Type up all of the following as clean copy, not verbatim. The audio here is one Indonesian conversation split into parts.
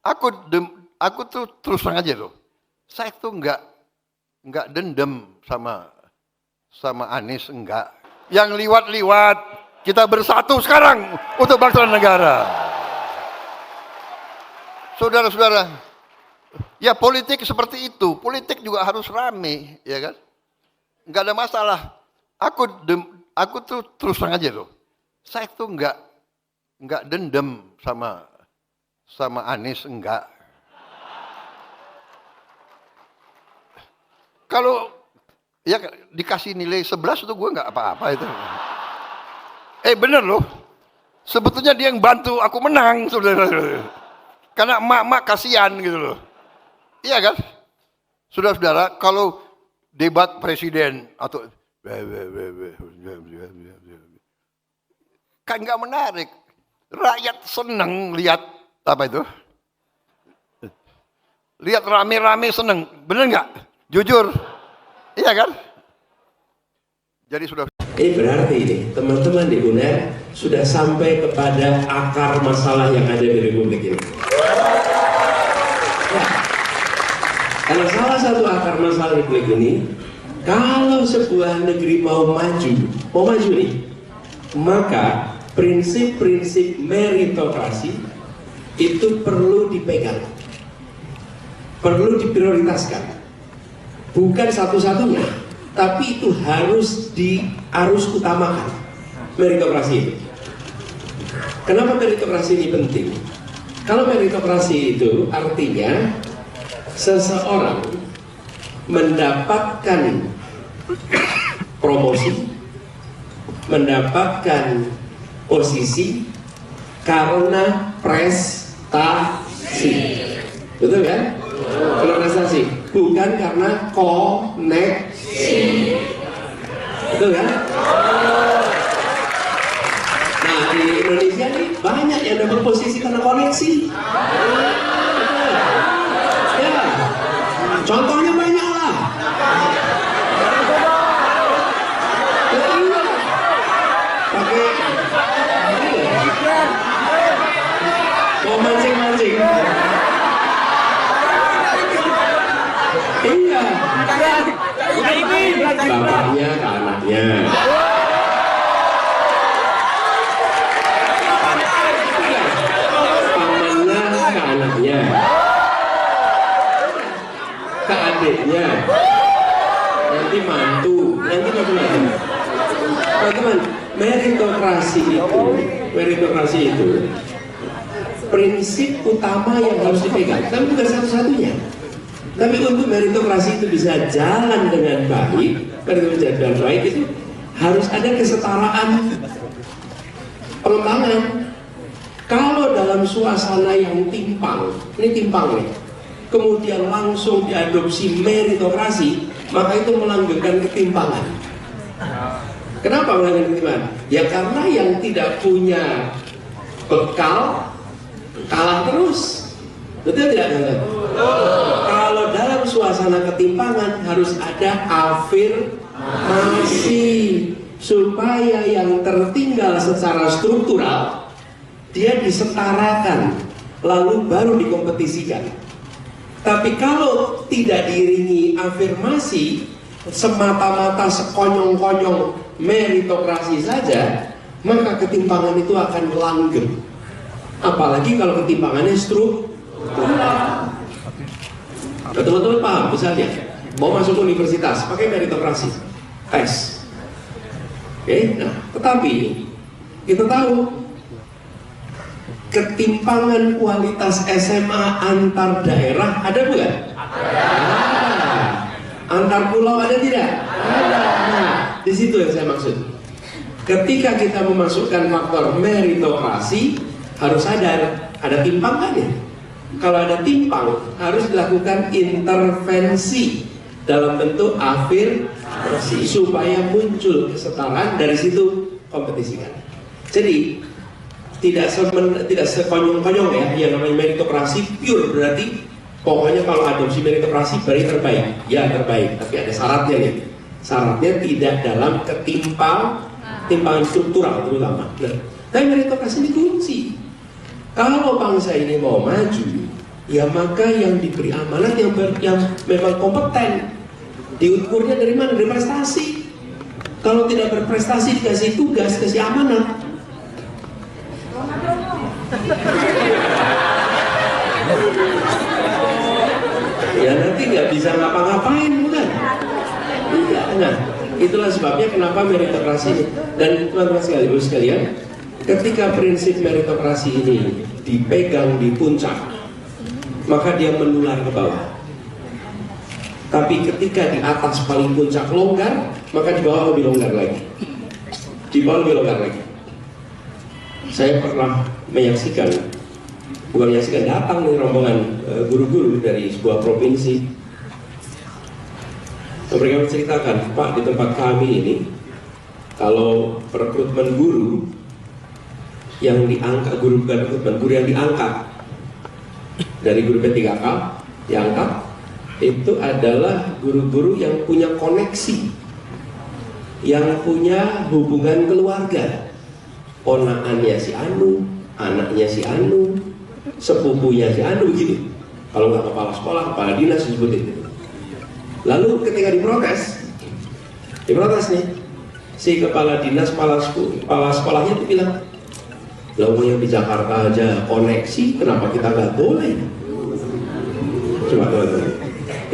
Aku tuh terus terang aja loh. Saya tuh nggak dendam sama Anies, enggak. Yang liwat-liwat, kita bersatu sekarang untuk bangsa dan negara. Saudara-saudara, ya politik seperti itu. Politik juga harus rame, ya kan? Nggak ada masalah. Aku tuh terus terang aja loh. Saya tuh nggak dendam sama Anies, enggak. Kalau ya dikasih nilai 11 itu gue nggak apa-apa itu. Bener loh. Sebetulnya dia yang bantu aku menang, saudara. Karena emak-emak kasihan gitu loh. Iya kan? Saudara-saudara, kalau debat presiden atau kan nggak menarik. Rakyat seneng lihat apa itu? Lihat rame-rame seneng, bener nggak? Jujur, iya kan? Jadi sudah. Ini berarti ini teman-teman di UNER sudah sampai kepada akar masalah yang ada di Republik ini. Ya. Karena salah satu akar masalah Republik ini, kalau sebuah negeri mau maju nih, maka prinsip-prinsip meritokrasi itu perlu dipegang, perlu diprioritaskan. Bukan satu-satunya, tapi itu harus utamakan meritokrasi itu. Kenapa meritokrasi ini penting? Kalau meritokrasi itu artinya seseorang mendapatkan promosi, mendapatkan posisi karena prestasi. Betul kan? Karena prestasi, bukan karena koneksi. Betul kan? Nah, di Indonesia nih banyak yang dapat posisi karena koneksi. Ya, contohnya banyak lah. Pakai mau mancing-mancing. Iya. Bapaknya ke anaknya. Pamannya ke anaknya. Ke adiknya. Nanti mantu. Nanti macam-macam. Teman-teman, meritokrasi itu prinsip utama yang harus dipegang. Tapi bukan satu-satunya. Tapi untuk meritokrasi itu bisa jalan dengan baik, itu harus ada kesetaraan pengembangan. Kalau dalam suasana yang timpang, ini timpang nih, kemudian langsung diadopsi meritokrasi, maka itu melanggengkan ketimpangan. Kenapa melanggengkan ketimpangan? Ya karena yang tidak punya bekal kalah terus. Betul tidak? Kalau dalam suasana ketimpangan harus ada afirmasi supaya yang tertinggal secara struktural dia disetarakan lalu baru dikompetisikan. Tapi kalau tidak diiringi afirmasi, semata-mata sekonyong-konyong meritokrasi saja, maka ketimpangan itu akan langgeng. Apalagi kalau ketimpangannya struktural. Teman-teman paham, misalnya mau masuk universitas pakai meritokrasi, tes. Oke, nah, tetapi kita tahu ketimpangan kualitas SMA antar daerah ada bukan? Ada. Antar pulau ada tidak? Ada. Nah, di situ yang saya maksud. Ketika kita memasukkan faktor meritokrasi, harus ada timpangannya. Kalau ada timpang, harus dilakukan intervensi dalam bentuk afirmasi supaya muncul kesetaraan, dari situ kompetisikan. Jadi tidak sekonyong-konyong ya, yang namanya meritokrasi pure berarti pokoknya kalau adopsi meritokrasi berarti terbaik. Ya terbaik, tapi ada syaratnya nih. Syaratnya tidak dalam ketimpangan struktural terutama. Nah, tapi meritokrasi ini kunci. Kalau bangsa ini mau maju, ya maka yang diberi amanat yang memang kompeten. Diukurnya dari mana? Dari prestasi. Kalau tidak berprestasi dikasih tugas, kasih amanat, ya nanti nggak bisa ngapa-ngapain, bukan? Iya, nah itulah sebabnya kenapa meritokrasi ini. Dan teman-teman sekalian, ketika prinsip meritokrasi ini dipegang di puncak, maka dia menular ke bawah. Tapi ketika di atas paling puncak longgar, maka di bawah lebih longgar lagi. Di bawah lebih longgar lagi. Saya pernah menyaksikan, bukan menyaksikan, datang nih rombongan guru-guru dari sebuah provinsi. Mereka menceritakan, Pak, di tempat kami ini, kalau rekrutmen guru yang diangkat, guru bukan rekrutmen, guru yang diangkat dari guru P3K, diangkat, itu adalah guru-guru yang punya koneksi, yang punya hubungan keluarga, ponakannya si Anu, anaknya si Anu, sepupunya si Anu, begitu. Kalau nggak kepala sekolah, kepala dinas disebut itu. Lalu ketika diprotes nih, si kepala dinas, kepala sekolahnya itu bilang, lah yang di Jakarta aja koneksi, kenapa kita nggak boleh? Coba teman-teman.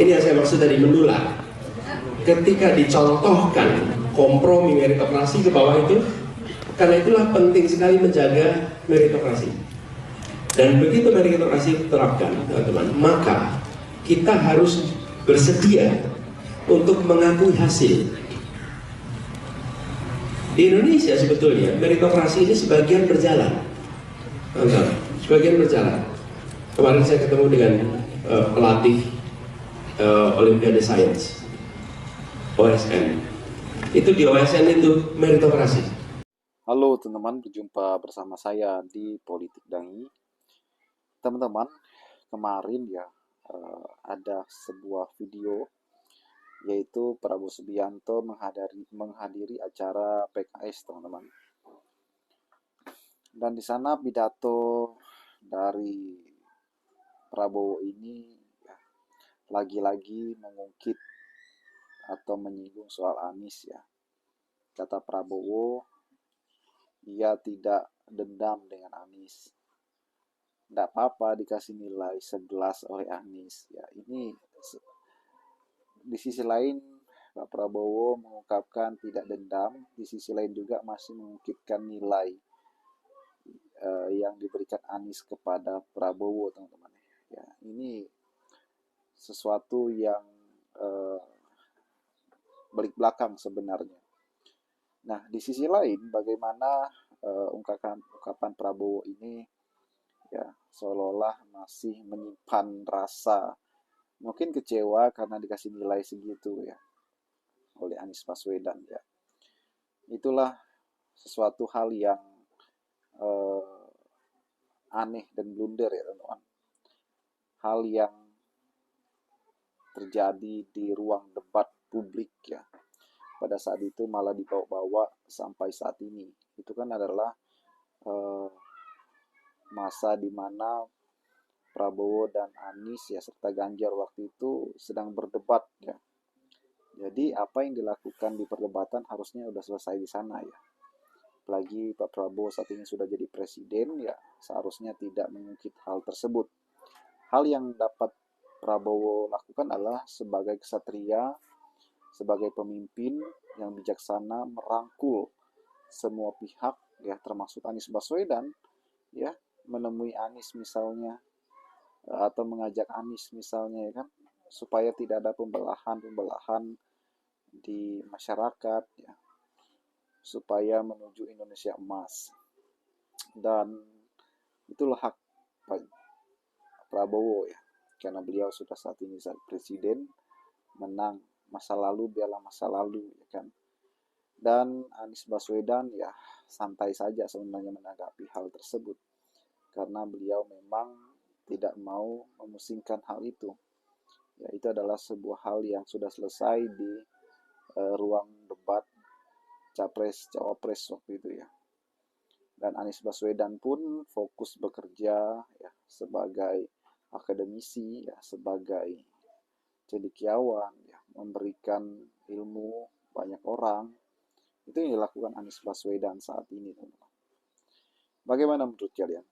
Ini yang saya maksud dari menular. Ketika dicontohkan kompromi meritokrasi ke bawah itu, karena itulah penting sekali menjaga meritokrasi. Dan begitu meritokrasi diterapkan, teman-teman, maka kita harus bersedia untuk mengakui hasil. Di Indonesia sebetulnya meritokrasi ini sebagian berjalan, sebagian berjalan. Kemarin saya ketemu dengan pelatih Olimpiade Science, OSN. Itu di OSN itu meritokrasi. Halo teman-teman, berjumpa bersama saya di Politik Dangi. Teman-teman, kemarin ya ada sebuah video yaitu Prabowo Subianto menghadiri acara PKS, teman-teman. Dan di sana pidato dari Prabowo ini ya, lagi-lagi mengungkit atau menyinggung soal Anies ya. Kata Prabowo, ia tidak dendam dengan Anies. Tidak apa-apa dikasih nilai 11 oleh Anies. Ya, ini di sisi lain Pak Prabowo mengungkapkan tidak dendam, di sisi lain juga masih mengungkitkan nilai yang diberikan Anies kepada Prabowo, teman-teman. Ya, ini sesuatu yang balik belakang sebenarnya. Nah, di sisi lain bagaimana ungkapan Prabowo ini ya seolah-olah masih menyimpan rasa mungkin kecewa karena dikasih nilai segitu ya oleh Anies Baswedan ya. Itulah sesuatu hal yang aneh dan blunder ya teman-teman. Hal yang terjadi di ruang debat publik ya. Pada saat itu malah dibawa-bawa sampai saat ini. Itu kan adalah masa di mana Prabowo dan Anies ya serta Ganjar waktu itu sedang berdebat ya. Jadi apa yang dilakukan di perdebatan harusnya sudah selesai di sana ya. Apalagi Pak Prabowo saat ini sudah jadi presiden ya, seharusnya tidak mengungkit hal tersebut. Hal yang dapat Prabowo lakukan adalah sebagai ksatria, sebagai pemimpin yang bijaksana merangkul semua pihak ya termasuk Anies Baswedan ya, menemui Anies misalnya atau mengajak Anies misalnya ya kan, supaya tidak ada pembelahan di masyarakat ya, supaya menuju Indonesia emas. Dan itulah hak Pak Prabowo ya, karena beliau sudah saat ini presiden, menang, masa lalu biarlah masa lalu ya kan. Dan Anies Baswedan ya santai saja sebenarnya menanggapi hal tersebut, karena beliau memang tidak mau memusingkan hal itu. Ya, itu adalah sebuah hal yang sudah selesai di ruang debat Capres-Cawapres waktu itu ya. Dan Anies Baswedan pun fokus bekerja ya sebagai akademisi ya, sebagai cendekiawan ya, memberikan ilmu banyak orang. Itu yang dilakukan Anies Baswedan saat ini, teman-teman. Bagaimana menurut kalian?